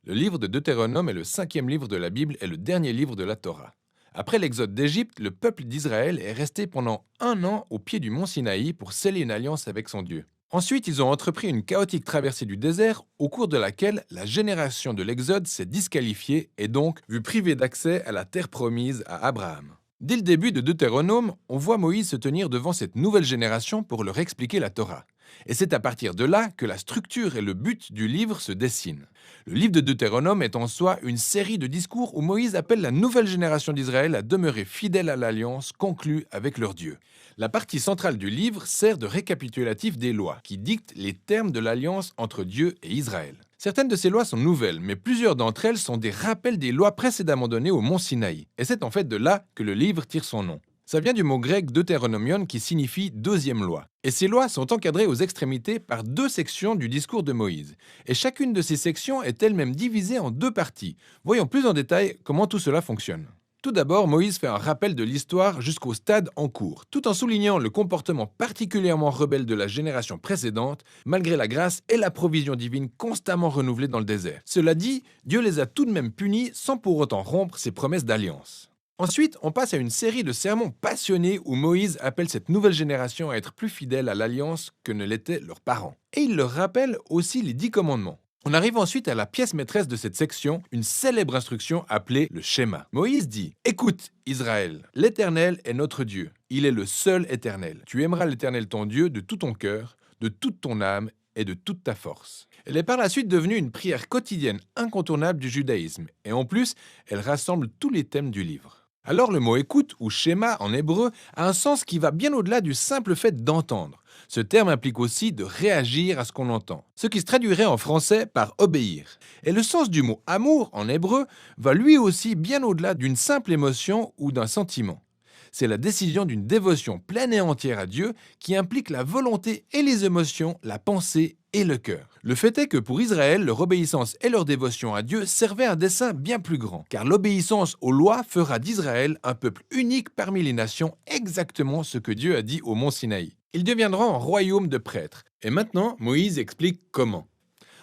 Le livre de Deutéronome est le cinquième livre de la Bible et le dernier livre de la Torah. Après l'exode d'Égypte, le peuple d'Israël est resté pendant 1 an au pied du mont Sinaï pour sceller une alliance avec son Dieu. Ensuite, ils ont entrepris une chaotique traversée du désert au cours de laquelle la génération de l'Exode s'est disqualifiée et donc vue privée d'accès à la terre promise à Abraham. Dès le début de Deutéronome, on voit Moïse se tenir devant cette nouvelle génération pour leur expliquer la Torah. Et c'est à partir de là que la structure et le but du livre se dessinent. Le livre de Deutéronome est en soi une série de discours où Moïse appelle la nouvelle génération d'Israël à demeurer fidèle à l'alliance conclue avec leur Dieu. La partie centrale du livre sert de récapitulatif des lois, qui dictent les termes de l'alliance entre Dieu et Israël. Certaines de ces lois sont nouvelles, mais plusieurs d'entre elles sont des rappels des lois précédemment données au mont Sinaï. Et c'est en fait de là que le livre tire son nom. Ça vient du mot grec deutéronomion qui signifie deuxième loi. Et ces lois sont encadrées aux extrémités par 2 sections du discours de Moïse. Et chacune de ces sections est elle-même divisée en 2 parties. Voyons plus en détail comment tout cela fonctionne. Tout d'abord, Moïse fait un rappel de l'histoire jusqu'au stade en cours, tout en soulignant le comportement particulièrement rebelle de la génération précédente, malgré la grâce et la provision divine constamment renouvelées dans le désert. Cela dit, Dieu les a tout de même punis sans pour autant rompre ses promesses d'alliance. Ensuite, on passe à une série de sermons passionnés où Moïse appelle cette nouvelle génération à être plus fidèle à l'alliance que ne l'étaient leurs parents. Et il leur rappelle aussi les 10 commandements. On arrive ensuite à la pièce maîtresse de cette section, une célèbre instruction appelée le schéma. Moïse dit « Écoute, Israël, l'Éternel est notre Dieu. Il est le seul Éternel. Tu aimeras l'Éternel ton Dieu de tout ton cœur, de toute ton âme et de toute ta force. » Elle est par la suite devenue une prière quotidienne incontournable du judaïsme. Et en plus, elle rassemble tous les thèmes du livre. Alors le mot écoute ou schéma en hébreu a un sens qui va bien au-delà du simple fait d'entendre. Ce terme implique aussi de réagir à ce qu'on entend, ce qui se traduirait en français par obéir. Et le sens du mot amour en hébreu va lui aussi bien au-delà d'une simple émotion ou d'un sentiment. C'est la décision d'une dévotion pleine et entière à Dieu qui implique la volonté et les émotions, la pensée et le cœur. Le fait est que pour Israël, leur obéissance et leur dévotion à Dieu servaient un dessein bien plus grand, car l'obéissance aux lois fera d'Israël un peuple unique parmi les nations, exactement ce que Dieu a dit au mont Sinaï. Ils deviendront un royaume de prêtres. Et maintenant, Moïse explique comment.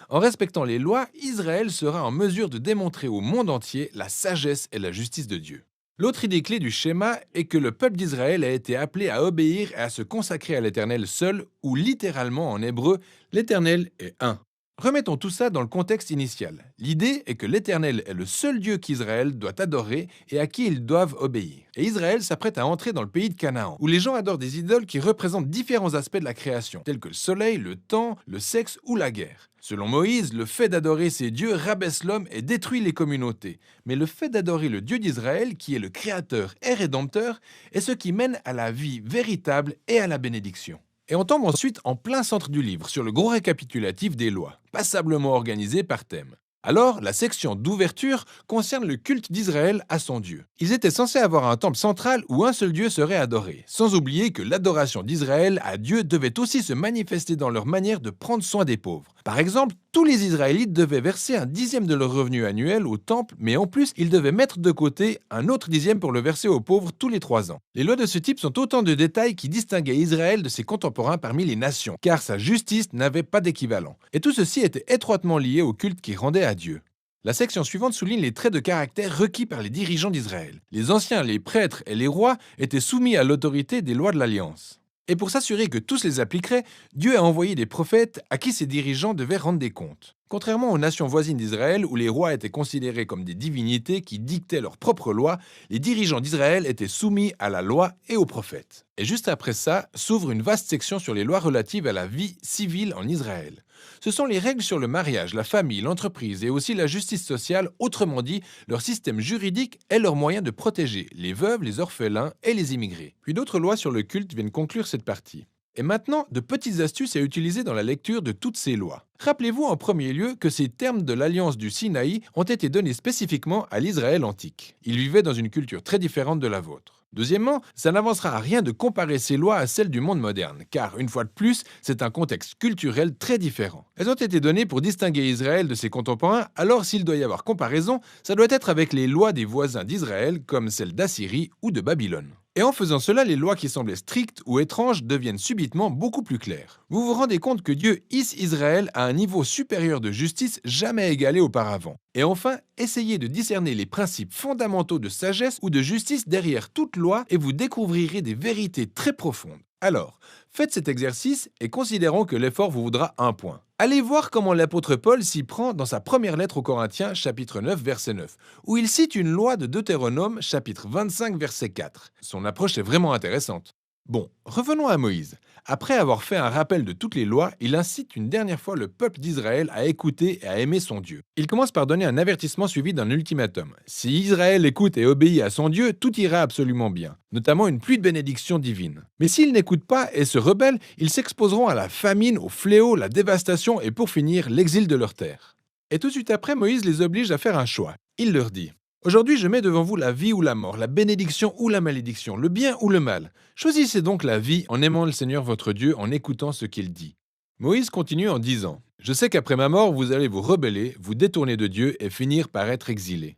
En respectant les lois, Israël sera en mesure de démontrer au monde entier la sagesse et la justice de Dieu. L'autre idée clé du schéma est que le peuple d'Israël a été appelé à obéir et à se consacrer à l'Éternel seul, ou littéralement en hébreu, l'Éternel est un. Remettons tout ça dans le contexte initial. L'idée est que l'Éternel est le seul Dieu qu'Israël doit adorer et à qui ils doivent obéir. Et Israël s'apprête à entrer dans le pays de Canaan, où les gens adorent des idoles qui représentent différents aspects de la création, tels que le soleil, le temps, le sexe ou la guerre. Selon Moïse, le fait d'adorer ces dieux rabaisse l'homme et détruit les communautés. Mais le fait d'adorer le Dieu d'Israël, qui est le Créateur et Rédempteur, est ce qui mène à la vie véritable et à la bénédiction. Et on tombe ensuite en plein centre du livre, sur le gros récapitulatif des lois, passablement organisé par thème. Alors, la section d'ouverture concerne le culte d'Israël à son Dieu. Ils étaient censés avoir un temple central où un seul Dieu serait adoré, sans oublier que l'adoration d'Israël à Dieu devait aussi se manifester dans leur manière de prendre soin des pauvres. Par exemple, tous les Israélites devaient verser un dixième de leur revenu annuel au temple, mais en plus, ils devaient mettre de côté un autre dixième pour le verser aux pauvres tous les 3 ans. Les lois de ce type sont autant de détails qui distinguaient Israël de ses contemporains parmi les nations, car sa justice n'avait pas d'équivalent. Et tout ceci était étroitement lié au culte qui rendait à Dieu. La section suivante souligne les traits de caractère requis par les dirigeants d'Israël. Les anciens, les prêtres et les rois étaient soumis à l'autorité des lois de l'Alliance. Et pour s'assurer que tous les appliqueraient, Dieu a envoyé des prophètes à qui ces dirigeants devaient rendre des comptes. Contrairement aux nations voisines d'Israël, où les rois étaient considérés comme des divinités qui dictaient leurs propres lois, les dirigeants d'Israël étaient soumis à la loi et aux prophètes. Et juste après ça, s'ouvre une vaste section sur les lois relatives à la vie civile en Israël. Ce sont les règles sur le mariage, la famille, l'entreprise et aussi la justice sociale, autrement dit, leur système juridique et leurs moyens de protéger les veuves, les orphelins et les immigrés. Puis d'autres lois sur le culte viennent conclure cette partie. Et maintenant, de petites astuces à utiliser dans la lecture de toutes ces lois. Rappelez-vous en premier lieu que ces termes de l'Alliance du Sinaï ont été donnés spécifiquement à l'Israël antique. Ils vivaient dans une culture très différente de la vôtre. Deuxièmement, ça n'avancera à rien de comparer ces lois à celles du monde moderne, car, une fois de plus, c'est un contexte culturel très différent. Elles ont été données pour distinguer Israël de ses contemporains, alors s'il doit y avoir comparaison, ça doit être avec les lois des voisins d'Israël, comme celles d'Assyrie ou de Babylone. Et en faisant cela, les lois qui semblaient strictes ou étranges deviennent subitement beaucoup plus claires. Vous vous rendez compte que Dieu hisse Israël à un niveau supérieur de justice jamais égalé auparavant. Et enfin, essayez de discerner les principes fondamentaux de sagesse ou de justice derrière toute loi et vous découvrirez des vérités très profondes. Alors, faites cet exercice et considérons que l'effort vous vaudra un point. Allez voir comment l'apôtre Paul s'y prend dans sa première lettre aux Corinthiens, chapitre 9, verset 9, où il cite une loi de Deutéronome, chapitre 25, verset 4. Son approche est vraiment intéressante. Bon, revenons à Moïse. Après avoir fait un rappel de toutes les lois, il incite une dernière fois le peuple d'Israël à écouter et à aimer son Dieu. Il commence par donner un avertissement suivi d'un ultimatum. Si Israël écoute et obéit à son Dieu, tout ira absolument bien, notamment une pluie de bénédictions divines. Mais s'ils n'écoutent pas et se rebellent, ils s'exposeront à la famine, au fléau, la dévastation et pour finir, l'exil de leur terre. Et tout de suite après, Moïse les oblige à faire un choix. Il leur dit: aujourd'hui, je mets devant vous la vie ou la mort, la bénédiction ou la malédiction, le bien ou le mal. Choisissez donc la vie en aimant le Seigneur votre Dieu, en écoutant ce qu'il dit. Moïse continue en disant: je sais qu'après ma mort, vous allez vous rebeller, vous détourner de Dieu et finir par être exilés.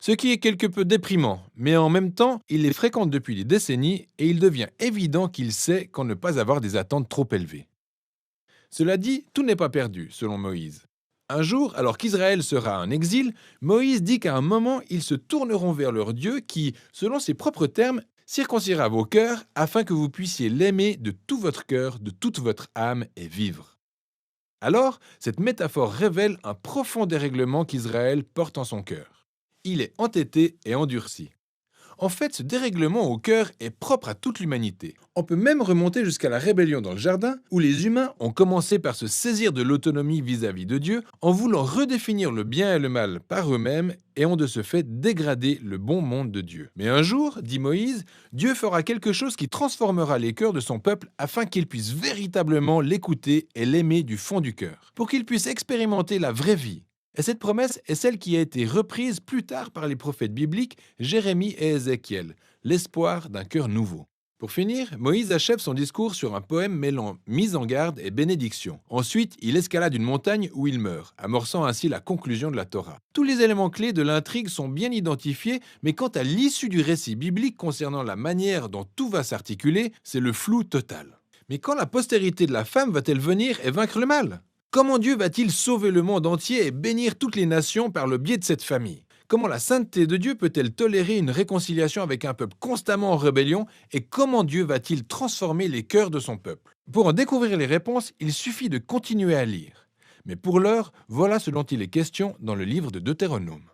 Ce qui est quelque peu déprimant, mais en même temps, il les fréquente depuis des décennies et il devient évident qu'il sait qu'en ne pas avoir des attentes trop élevées. Cela dit, tout n'est pas perdu, selon Moïse. Un jour, alors qu'Israël sera en exil, Moïse dit qu'à un moment, ils se tourneront vers leur Dieu qui, selon ses propres termes, circoncira vos cœurs afin que vous puissiez l'aimer de tout votre cœur, de toute votre âme et vivre. Alors, cette métaphore révèle un profond dérèglement qu'Israël porte en son cœur. Il est entêté et endurci. En fait, ce dérèglement au cœur est propre à toute l'humanité. On peut même remonter jusqu'à la rébellion dans le jardin, où les humains ont commencé par se saisir de l'autonomie vis-à-vis de Dieu, en voulant redéfinir le bien et le mal par eux-mêmes, et ont de ce fait dégradé le bon monde de Dieu. Mais un jour, dit Moïse, Dieu fera quelque chose qui transformera les cœurs de son peuple afin qu'il puisse véritablement l'écouter et l'aimer du fond du cœur, pour qu'il puisse expérimenter la vraie vie. Et cette promesse est celle qui a été reprise plus tard par les prophètes bibliques Jérémie et Ézéchiel, l'espoir d'un cœur nouveau. Pour finir, Moïse achève son discours sur un poème mêlant mise en garde et bénédiction. Ensuite, il escalade une montagne où il meurt, amorçant ainsi la conclusion de la Torah. Tous les éléments clés de l'intrigue sont bien identifiés, mais quant à l'issue du récit biblique concernant la manière dont tout va s'articuler, c'est le flou total. Mais quand la postérité de la femme va-t-elle venir et vaincre le mal ? Comment Dieu va-t-il sauver le monde entier et bénir toutes les nations par le biais de cette famille ? Comment la sainteté de Dieu peut-elle tolérer une réconciliation avec un peuple constamment en rébellion et comment Dieu va-t-il transformer les cœurs de son peuple ? Pour en découvrir les réponses, il suffit de continuer à lire. Mais pour l'heure, voilà ce dont il est question dans le livre de Deutéronome.